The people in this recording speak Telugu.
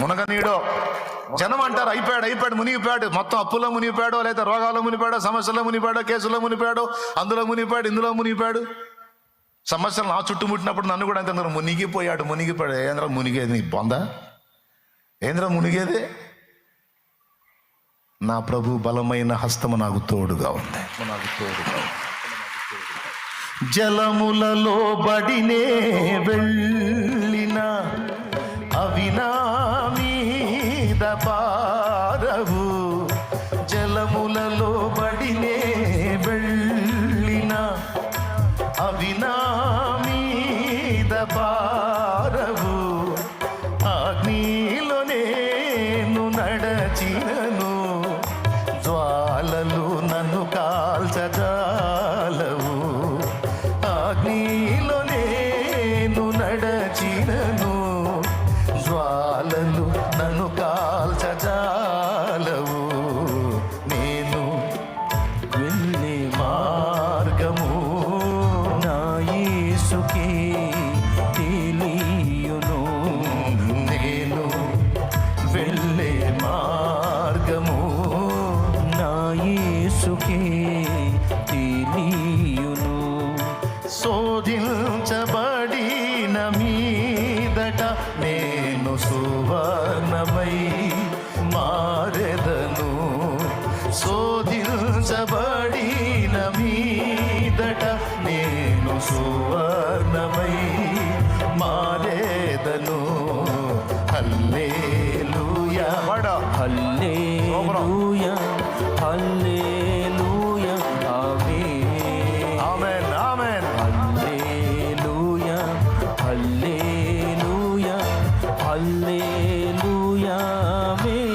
మునగనీడో. జనం అంటారు అయిపోయాడు మునిగిపోయాడు, మొత్తం అప్పులో మునిగిపోయాడో, లేదా రోగాల్లో మునిగిపోయాడో, సమస్యల్లో మునిగిపోయాడో, కేసులో మునిగిపోయాడో, అందులో మునిగిపోయాడు, ఇందులో మునిగిపోయాడు. సమస్యలు నా చుట్టుముట్టినప్పుడు నన్ను కూడా అంత మునిగిపోయాడు. ఏంద్ర మునిగేది? నీ బొంద ఏంద్ర మునిగేది? నా ప్రభు బలమైన హస్తము నాకు తోడుగా ఉంది. జలములలో బడినే వెళ్ళిన అవి నా మీద పారవు. జలములలో బడినే వెళ్ళిన అవి నా మీద పారవు. అగ్నిలో నేను నడచినను, జ్వాలలు నన్ను కాల్చజాలవు. అగ్నిలో నేను నడచినను, జ్వాలలు నన్ను కాల్చజాలవు. నేను వెళ్ళే మార్గము నా యేసుకే తెలియును. నేను వెళ్ళే మార్గము నా యేసుకే తెలియును. శోధించబడిన మీదట నేను సువర్ణమై మారెదను. శోధించబడిన మీదట నేను సువర్ణమై మారెదను. హల్లెలూయా, హల్లెలూయా, హల్లెలూయా, ఆమేన్, ఆమేన్. హల్లెలూయా, హల్లెలూయా, హల్లెలూయా, ఆమేన్.